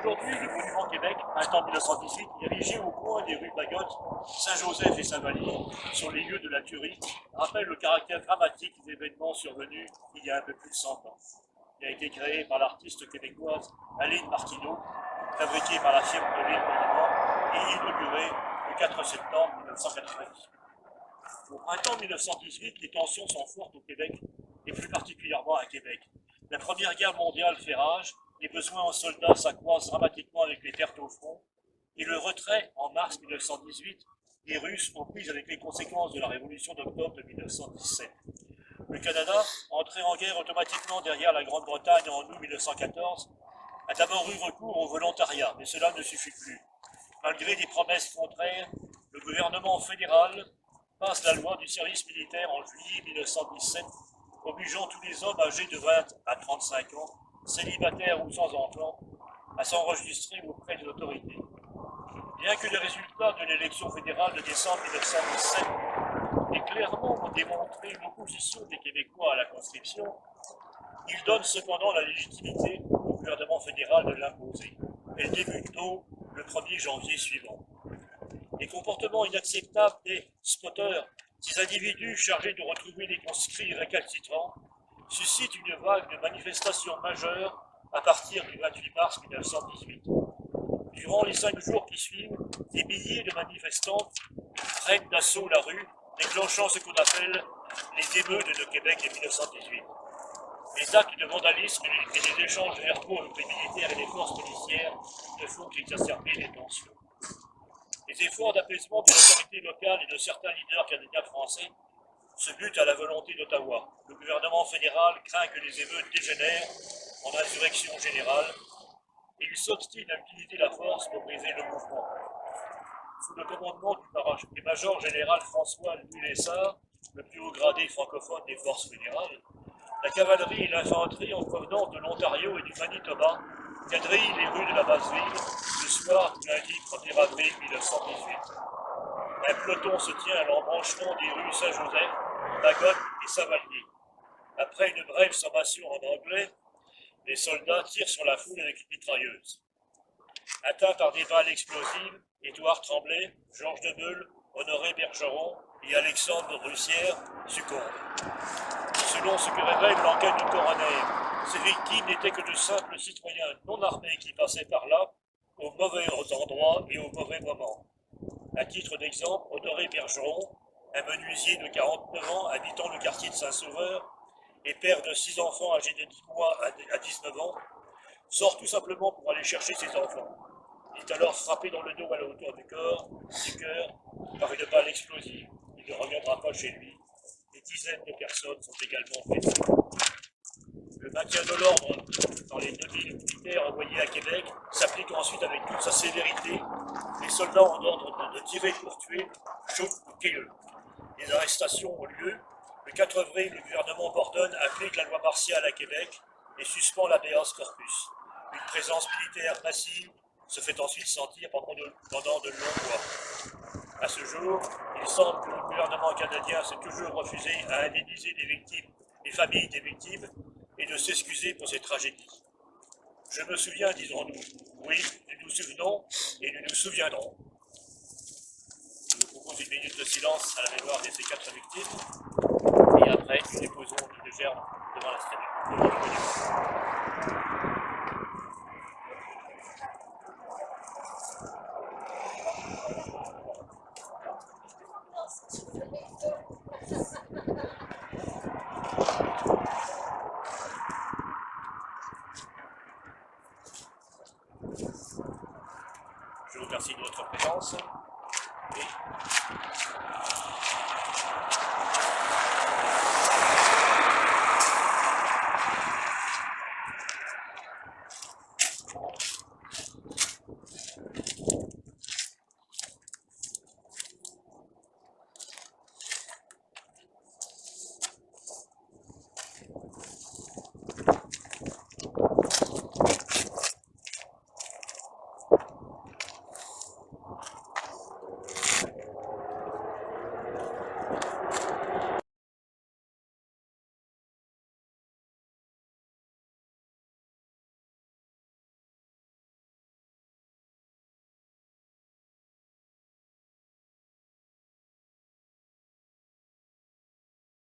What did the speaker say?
Aujourd'hui, le monument Québec, printemps 1918, érigé au coin des rues Bagotte, Saint-Joseph et Saint-Valier, sur les lieux de la tuerie, rappelle le caractère dramatique des événements survenus il y a un peu plus de 100 ans. Il a été créé par l'artiste québécoise Aline Martineau, fabriqué par la firme de l'île Monument et inauguré le 4 septembre 1998. Au printemps 1918, les tensions sont fortes au Québec, et plus particulièrement à Québec. La Première Guerre mondiale fait rage, les besoins en soldats s'accroissent dramatiquement avec les pertes au front, et le retrait, en mars 1918, des Russes aux prises avec les conséquences de la révolution d'octobre de 1917. Le Canada, entré en guerre automatiquement derrière la Grande-Bretagne en août 1914, a d'abord eu recours au volontariat, mais cela ne suffit plus. Malgré des promesses contraires, le gouvernement fédéral passe la loi du service militaire en juillet 1917, obligeant tous les hommes âgés de 20 à 35 ans, célibataires ou sans enfants, à s'enregistrer auprès des autorités. Bien que les résultats de l'élection fédérale de décembre 1917 aient clairement démontré l'opposition des Québécois à la conscription, ils donnent cependant la légitimité au gouvernement fédéral de l'imposer. Elle débute tôt, le 1er janvier suivant. Les comportements inacceptables des spotters, ces individus chargés de retrouver les conscrits récalcitrants, suscitent une vague de manifestations majeures à partir du 28 mars 1918. Durant les 5 jours qui suivent, des milliers de manifestants prennent d'assaut la rue, déclenchant ce qu'on appelle les émeutes de Québec de 1918. Les actes de vandalisme et les échanges verbaux avec les militaires et les forces policières ne font qu'exacerber les tensions. Les efforts d'apaisement de l'autorité locale et de certains leaders canadiens français se butent à la volonté d'Ottawa. Le gouvernement fédéral craint que les émeutes dégénèrent en insurrection générale et il s'obstine à utiliser la force pour briser le mouvement. Sous le commandement du major général François Louis-Lessard, le plus haut gradé francophone des forces fédérales, la cavalerie et l'infanterie en provenance de l'Ontario et du Manitoba quadrillent les rues de la Basse-Ville le soir du lundi 1er avril 1918. Un peloton se tient à l'embranchement des rues Saint-Joseph, Bagotte et Saint-Valier. Après une brève sommation en anglais, les soldats tirent sur la foule avec une mitrailleuse. Atteints par des balles explosives, Édouard Tremblay, Georges Demeule, Honoré Bergeron et Alexandre Russière succombent. Selon ce que révèle l'enquête du coroner, ces victimes n'étaient que de simples citoyens non armés qui passaient par là, au mauvais endroit et au mauvais moment. À titre d'exemple, Honoré Bergeron, un menuisier de 49 ans habitant le quartier de Saint-Sauveur et père de 6 enfants âgés de 10 mois à 19 ans, sort tout simplement pour aller chercher ses enfants. Il est alors frappé dans le dos à la hauteur du cœur par une balle explosive. Il ne reviendra pas chez lui. Des dizaines de personnes sont également blessées. Le maintien de l'ordre dans les 2000 militaires envoyés à Québec s'applique ensuite avec toute sa sévérité. Les soldats ont ordre de tirer pour tuer, chaud ou quilleux. Les arrestations ont lieu. Le 4 avril, le gouvernement Borden applique la loi martiale à Québec et suspend l'habeas corpus. Une présence militaire massive se fait ensuite sentir pendant de longs mois. À ce jour, il semble que le gouvernement canadien s'est toujours refusé à indemniser les familles des victimes et de s'excuser pour ces tragédies. Je me souviens, disons-nous. Oui, nous nous souvenons et nous nous souviendrons. Je vous propose une minute de silence à la mémoire de ces 4 victimes et après, nous déposons une gerbe devant la statue, devant le monument. Je vous remercie de votre présence.